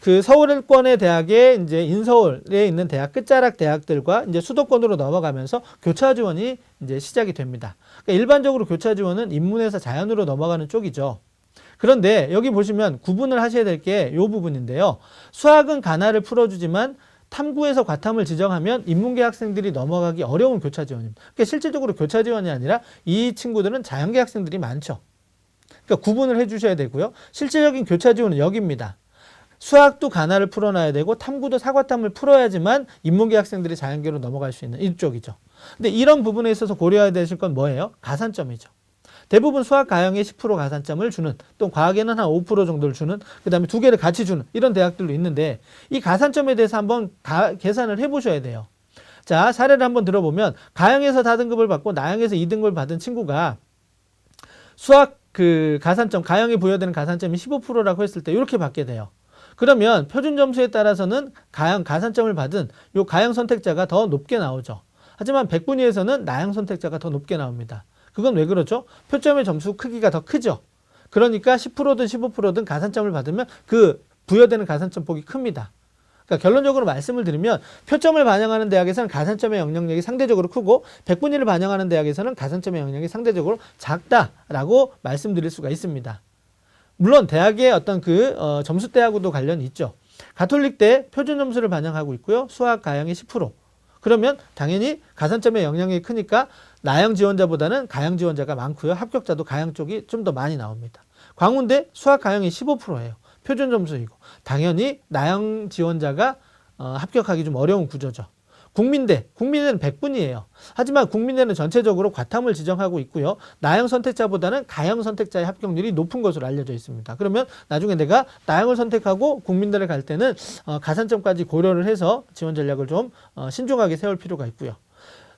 그 서울권의 대학에 이제 인서울에 있는 대학 끝자락 대학들과 이제 수도권으로 넘어가면서 교차 지원이 이제 시작이 됩니다. 그러니까 일반적으로 교차 지원은 인문에서 자연으로 넘어가는 쪽이죠. 그런데 여기 보시면 구분을 하셔야 될 게 이 부분인데요. 수학은 가나를 풀어주지만 탐구에서 과탐을 지정하면 인문계 학생들이 넘어가기 어려운 교차 지원입니다. 그러니까 실질적으로 교차 지원이 아니라 이 친구들은 자연계 학생들이 많죠. 그러니까 구분을 해주셔야 되고요. 실질적인 교차 지원은 여기입니다. 수학도 가나를 풀어놔야 되고 탐구도 사과탐을 풀어야지만 인문계 학생들이 자연계로 넘어갈 수 있는 이쪽이죠. 근데 이런 부분에 있어서 고려해야 되실 건 뭐예요? 가산점이죠. 대부분 수학 가형에 10% 가산점을 주는 또 과학에는 한 5% 정도를 주는 그 다음에 두 개를 같이 주는 이런 대학들도 있는데 이 가산점에 대해서 한번 계산을 해보셔야 돼요. 자, 사례를 한번 들어보면 가형에서 4등급을 받고 나형에서 2등급을 받은 친구가 수학 가산점, 가형에 부여되는 가산점이 15%라고 했을 때 이렇게 받게 돼요. 그러면 표준 점수에 따라서는 가산점을 받은 요 가형 선택자가 더 높게 나오죠. 하지만 백분위에서는 나형 선택자가 더 높게 나옵니다. 그건 왜 그렇죠? 표점의 점수 크기가 더 크죠. 그러니까 10%든 15%든 가산점을 받으면 그 부여되는 가산점 폭이 큽니다. 그러니까 결론적으로 말씀을 드리면 표점을 반영하는 대학에서는 가산점의 영향력이 상대적으로 크고 백분위를 반영하는 대학에서는 가산점의 영향력이 상대적으로 작다라고 말씀드릴 수가 있습니다. 물론 대학의 어떤 점수대하고도 관련이 있죠. 가톨릭대 표준 점수를 반영하고 있고요. 수학 가형이 10%. 그러면 당연히 가산점의 영향력이 크니까 나형 지원자보다는 가형 지원자가 많고요. 합격자도 가형 쪽이 좀 더 많이 나옵니다. 광운대 수학 가형이 15%예요. 표준 점수이고 당연히 나형 지원자가 합격하기 좀 어려운 구조죠. 국민대는 100분이에요. 하지만 국민대는 전체적으로 과탐을 지정하고 있고요. 나형 선택자보다는 가형 선택자의 합격률이 높은 것으로 알려져 있습니다. 그러면 나중에 내가 나형을 선택하고 국민대를 갈 때는 가산점까지 고려를 해서 지원 전략을 좀 신중하게 세울 필요가 있고요.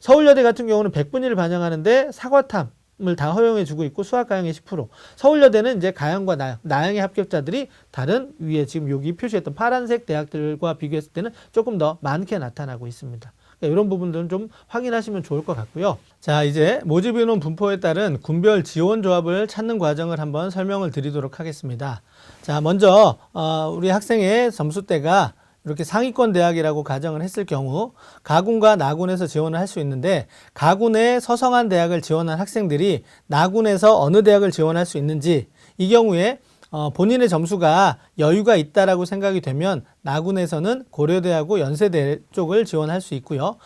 서울여대 같은 경우는 100분위를 반영하는데 사과탐을 다 허용해 주고 있고 수학 가형의 10%. 서울여대는 이제 가형과 나형의 합격자들이 다른 위에 지금 여기 표시했던 파란색 대학들과 비교했을 때는 조금 더 많게 나타나고 있습니다. 그러니까 이런 부분들은 좀 확인하시면 좋을 것 같고요. 자, 이제 모집인원 분포에 따른 군별 지원 조합을 찾는 과정을 한번 설명을 드리도록 하겠습니다. 자, 먼저 우리 학생의 점수대가 이렇게 상위권 대학이라고 가정을 했을 경우 가군과 나군에서 지원을 할 수 있는데 가군에 서성한 대학을 지원한 학생들이 나군에서 어느 대학을 지원할 수 있는지 이 경우에 본인의 점수가 여유가 있다라고 생각이 되면 나군에서는 고려대하고 연세대 쪽을 지원할 수 있고요.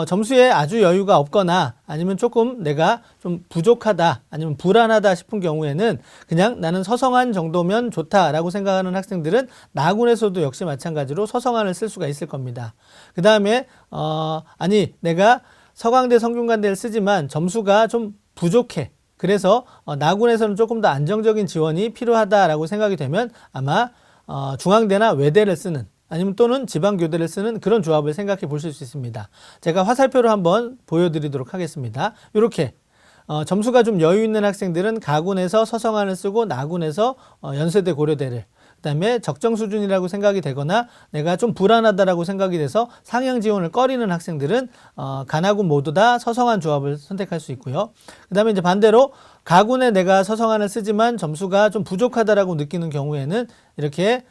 점수에 아주 여유가 없거나 아니면 조금 내가 좀 부족하다 아니면 불안하다 싶은 경우에는 그냥 나는 서성한 정도면 좋다라고 생각하는 학생들은 나군에서도 역시 마찬가지로 서성한을 쓸 수가 있을 겁니다. 그 다음에 아니 내가 서강대 성균관대를 쓰지만 점수가 좀 부족해. 그래서 나군에서는 조금 더 안정적인 지원이 필요하다라고 생각이 되면 아마 중앙대나 외대를 쓰는 아니면 또는 지방교대를 쓰는 그런 조합을 생각해 보실 수 있습니다. 제가 화살표로 한번 보여드리도록 하겠습니다. 이렇게 점수가 좀 여유 있는 학생들은 가군에서 서성한을 쓰고 나군에서 연세대 고려대를 그 다음에 적정 수준이라고 생각이 되거나 내가 좀 불안하다라고 생각이 돼서 상향 지원을 꺼리는 학생들은 가나군 모두 다 서성한 조합을 선택할 수 있고요. 그 다음에 이제 반대로 가군에 내가 서성한을 쓰지만 점수가 좀 부족하다라고 느끼는 경우에는 이렇게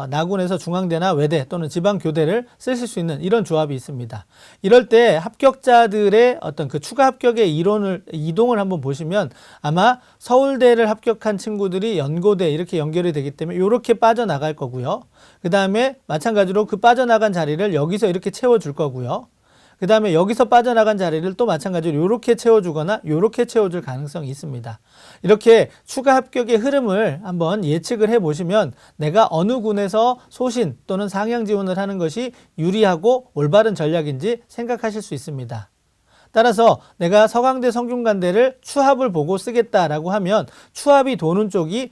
나군에서 중앙대나 외대 또는 지방교대를 쓰실 수 있는 이런 조합이 있습니다. 이럴 때 합격자들의 어떤 그 추가 합격의 이동을 한번 보시면 아마 서울대를 합격한 친구들이 연고대 이렇게 연결이 되기 때문에 이렇게 빠져나갈 거고요. 그 다음에 마찬가지로 그 빠져나간 자리를 여기서 이렇게 채워줄 거고요. 그 다음에 여기서 빠져나간 자리를 또 마찬가지로 이렇게 채워주거나 이렇게 채워줄 가능성이 있습니다. 이렇게 추가 합격의 흐름을 한번 예측을 해보시면 내가 어느 군에서 소신 또는 상향 지원을 하는 것이 유리하고 올바른 전략인지 생각하실 수 있습니다. 따라서 내가 서강대 성균관대를 추합을 보고 쓰겠다라고 하면 추합이 도는 쪽이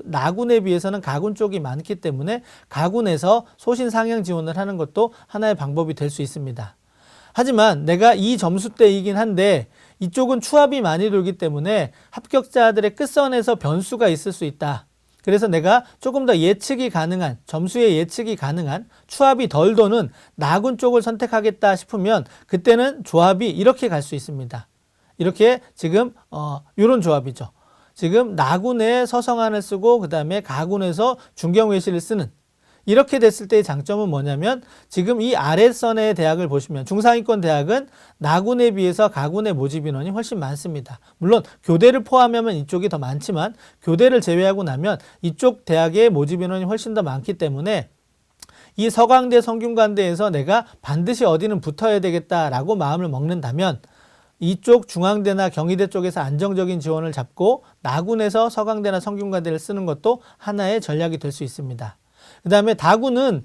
나군에 비해서는 가군 쪽이 많기 때문에 가군에서 소신 상향 지원을 하는 것도 하나의 방법이 될 수 있습니다. 하지만 내가 이 점수대이긴 한데 이쪽은 추합이 많이 돌기 때문에 합격자들의 끝선에서 변수가 있을 수 있다. 그래서 내가 조금 더 예측이 가능한, 점수의 예측이 가능한 추합이 덜 도는 나군 쪽을 선택하겠다 싶으면 그때는 조합이 이렇게 갈 수 있습니다. 이렇게 지금 이런 조합이죠. 지금 나군에 서성한을 쓰고 그 다음에 가군에서 중경외시를 쓰는 이렇게 됐을 때의 장점은 뭐냐면 지금 이 아랫선의 대학을 보시면 중상위권 대학은 나군에 비해서 가군의 모집 인원이 훨씬 많습니다. 물론 교대를 포함하면 이쪽이 더 많지만 교대를 제외하고 나면 이쪽 대학의 모집 인원이 훨씬 더 많기 때문에 이 서강대 성균관대에서 내가 반드시 어디는 붙어야 되겠다라고 마음을 먹는다면 이쪽 중앙대나 경희대 쪽에서 안정적인 지원을 잡고 나군에서 서강대나 성균관대를 쓰는 것도 하나의 전략이 될 수 있습니다. 그 다음에 다군은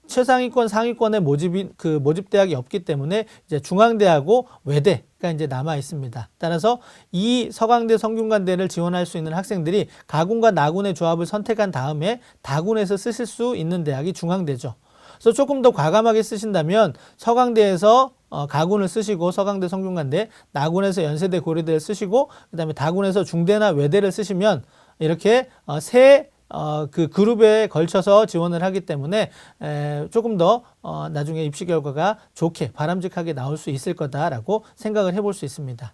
최상위권 상위권의 모집 대학이 없기 때문에 이제 중앙대하고 외대가 이제 남아 있습니다. 따라서 이 서강대 성균관대를 지원할 수 있는 학생들이 가군과 나군의 조합을 선택한 다음에 다군에서 쓰실 수 있는 대학이 중앙대죠. 그래서 조금 더 과감하게 쓰신다면 서강대에서 가군을 쓰시고 서강대 성균관대, 나군에서 연세대 고려대를 쓰시고 그다음에 다군에서 중대나 외대를 쓰시면 이렇게 그 그룹에 걸쳐서 지원을 하기 때문에 조금 더 나중에 입시 결과가 좋게 바람직하게 나올 수 있을 거다라고 생각을 해볼 수 있습니다.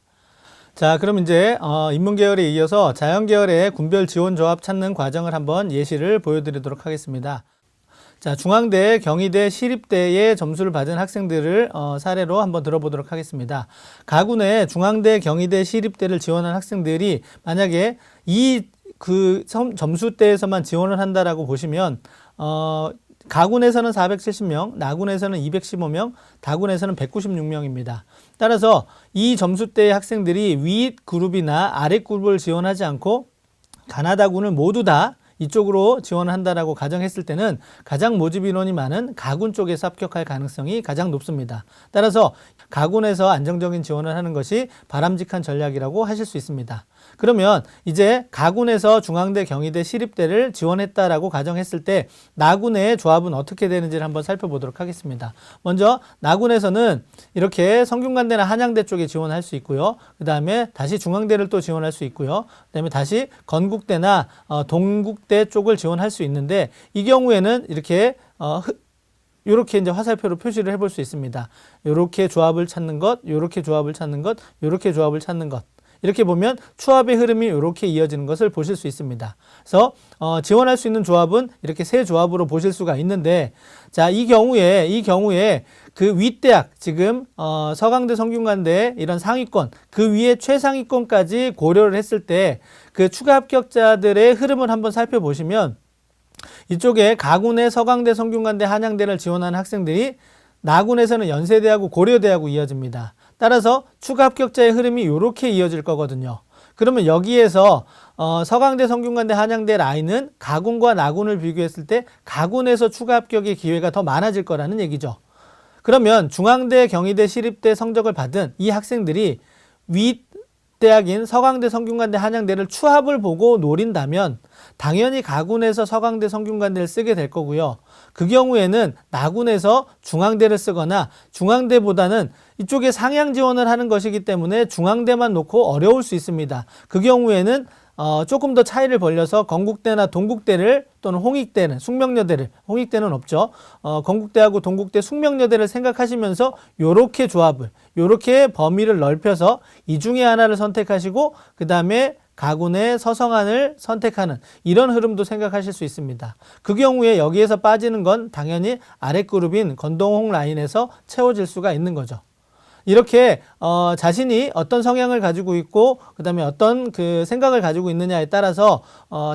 자, 그럼 이제 인문계열에 이어서 자연계열의 군별 지원 조합 찾는 과정을 한번 예시를 보여드리도록 하겠습니다. 자, 중앙대, 경희대, 시립대의 점수를 받은 학생들을 사례로 한번 들어보도록 하겠습니다. 가군에 중앙대, 경희대, 시립대를 지원한 학생들이 만약에 그 점수대에서만 지원을 한다라고 보시면 가군에서는 470명, 나군에서는 215명, 다군에서는 196명입니다. 따라서 이 점수대의 학생들이 위 그룹이나 아래 그룹을 지원하지 않고 가나다군을 모두 다 이쪽으로 지원을 한다라고 가정했을 때는 가장 모집 인원이 많은 가군 쪽에서 합격할 가능성이 가장 높습니다. 따라서 가군에서 안정적인 지원을 하는 것이 바람직한 전략이라고 하실 수 있습니다. 그러면 이제 가군에서 중앙대, 경희대, 시립대를 지원했다라고 가정했을 때 나군의 조합은 어떻게 되는지를 한번 살펴보도록 하겠습니다. 먼저 나군에서는 이렇게 성균관대나 한양대 쪽에 지원할 수 있고요. 그 다음에 다시 중앙대를 또 지원할 수 있고요. 그 다음에 다시 건국대나 동국대 쪽을 지원할 수 있는데 이 경우에는 이렇게 이제 화살표로 표시를 해볼 수 있습니다. 이렇게 조합을 찾는 것, 이렇게 조합을 찾는 것, 이렇게 조합을 찾는 것. 이렇게 보면 추합의 흐름이 이렇게 이어지는 것을 보실 수 있습니다. 그래서 지원할 수 있는 조합은 이렇게 세 조합으로 보실 수가 있는데, 자, 이 경우에 그 윗대학, 지금 서강대, 성균관대 이런 상위권, 그 위에 최상위권까지 고려를 했을 때 그 추가 합격자들의 흐름을 한번 살펴보시면 이쪽에 가군에 서강대, 성균관대, 한양대를 지원하는 학생들이 나군에서는 연세대하고 고려대하고 이어집니다. 따라서 추가 합격자의 흐름이 이렇게 이어질 거거든요. 그러면 여기에서 서강대, 성균관대, 한양대 라인은 가군과 나군을 비교했을 때 가군에서 추가 합격의 기회가 더 많아질 거라는 얘기죠. 그러면 중앙대, 경희대, 시립대 성적을 받은 이 학생들이 윗대학인 서강대, 성균관대, 한양대를 추합을 보고 노린다면 당연히 가군에서 서강대, 성균관대를 쓰게 될 거고요. 그 경우에는 나군에서 중앙대를 쓰거나 중앙대보다는 이쪽에 상향 지원을 하는 것이기 때문에 중앙대만 놓고 어려울 수 있습니다. 그 경우에는 조금 더 차이를 벌려서 건국대나 동국대를 또는 홍익대는 숙명여대를, 홍익대는 없죠. 건국대하고 동국대, 숙명여대를 생각하시면서 요렇게 조합을, 요렇게 범위를 넓혀서 이 중에 하나를 선택하시고 그 다음에 가군의 서성안을 선택하는 이런 흐름도 생각하실 수 있습니다. 그 경우에 여기에서 빠지는 건 당연히 아랫그룹인 건동홍 라인에서 채워질 수가 있는 거죠. 이렇게 자신이 어떤 성향을 가지고 있고 그 다음에 어떤 그 생각을 가지고 있느냐에 따라서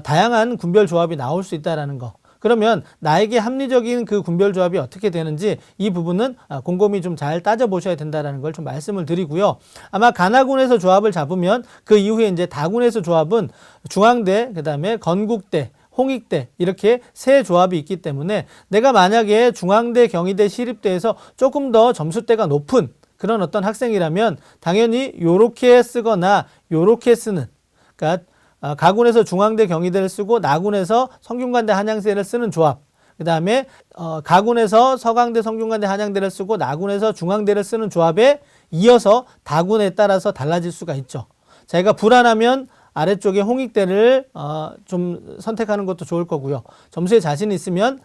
다양한 군별 조합이 나올 수 있다는 거. 그러면 나에게 합리적인 그 군별 조합이 어떻게 되는지 이 부분은 곰곰이 좀 잘 따져보셔야 된다는 걸 좀 말씀을 드리고요. 아마 가나군에서 조합을 잡으면 그 이후에 이제 다군에서 조합은 중앙대, 그 다음에 건국대, 홍익대 이렇게 세 조합이 있기 때문에 내가 만약에 중앙대, 경희대, 시립대에서 조금 더 점수대가 높은 그런 어떤 학생이라면 당연히 요렇게 쓰거나 요렇게 쓰는, 그러니까 가군에서 중앙대, 경희대를 쓰고 나군에서 성균관대, 한양대를 쓰는 조합, 그 다음에 가군에서 서강대, 성균관대, 한양대를 쓰고 나군에서 중앙대를 쓰는 조합에 이어서 다군에 따라서 달라질 수가 있죠. 자기가 불안하면 아래쪽에 홍익대를 좀 선택하는 것도 좋을 거고요. 점수에 자신이 있으면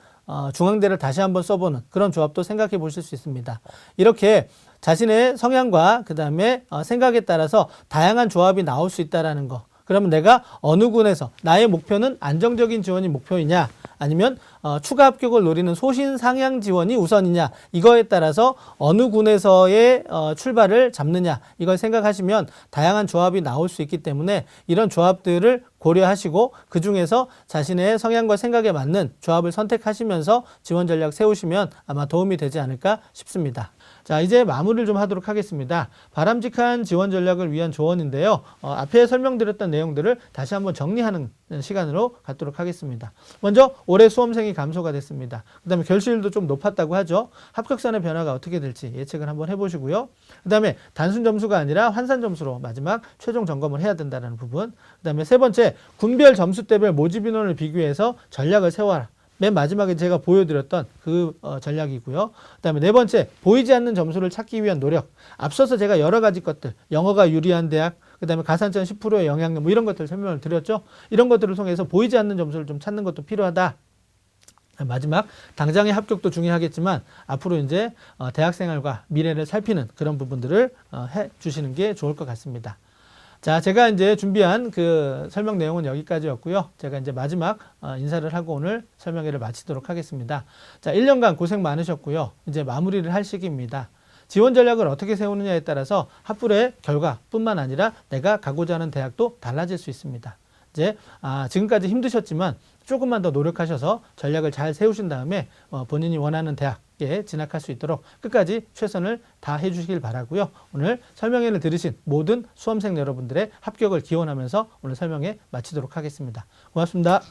중앙대를 다시 한번 써보는 그런 조합도 생각해 보실 수 있습니다. 이렇게 자신의 성향과 그 다음에 생각에 따라서 다양한 조합이 나올 수 있다는 거. 그러면 내가 어느 군에서 나의 목표는 안정적인 지원이 목표이냐 아니면 추가 합격을 노리는 소신 상향 지원이 우선이냐 이거에 따라서 어느 군에서의 출발을 잡느냐 이걸 생각하시면 다양한 조합이 나올 수 있기 때문에 이런 조합들을 고려하시고 그 중에서 자신의 성향과 생각에 맞는 조합을 선택하시면서 지원 전략 세우시면 아마 도움이 되지 않을까 싶습니다. 자, 이제 마무리를 좀 하도록 하겠습니다. 바람직한 지원 전략을 위한 조언인데요. 앞에 설명드렸던 내용들을 다시 한번 정리하는 시간으로 갖도록 하겠습니다. 먼저 올해 수험생이 감소가 됐습니다. 그 다음에 결실도 좀 높았다고 하죠. 합격선의 변화가 어떻게 될지 예측을 한번 해보시고요. 그 다음에 단순 점수가 아니라 환산 점수로 마지막 최종 점검을 해야 된다는 부분. 그 다음에 세 번째, 군별 점수대별 모집 인원을 비교해서 전략을 세워라. 맨 마지막에 제가 보여드렸던 그 전략이고요. 그다음에 네 번째, 보이지 않는 점수를 찾기 위한 노력. 앞서서 제가 여러 가지 것들, 영어가 유리한 대학, 그다음에 가산점 10%의 영향력 뭐 이런 것들 설명을 드렸죠. 이런 것들을 통해서 보이지 않는 점수를 좀 찾는 것도 필요하다. 마지막, 당장의 합격도 중요하겠지만 앞으로 이제 대학생활과 미래를 살피는 그런 부분들을 해 주시는 게 좋을 것 같습니다. 자, 제가 이제 준비한 그 설명 내용은 여기까지였고요. 제가 이제 마지막 인사를 하고 오늘 설명회를 마치도록 하겠습니다. 자, 1년간 고생 많으셨고요. 이제 마무리를 할 시기입니다. 지원 전략을 어떻게 세우느냐에 따라서 학부의 결과뿐만 아니라 내가 가고자 하는 대학도 달라질 수 있습니다. 이제 지금까지 힘드셨지만 조금만 더 노력하셔서 전략을 잘 세우신 다음에 본인이 원하는 대학에 진학할 수 있도록 끝까지 최선을 다해 주시길 바라고요. 오늘 설명회를 들으신 모든 수험생 여러분들의 합격을 기원하면서 오늘 설명회 마치도록 하겠습니다. 고맙습니다.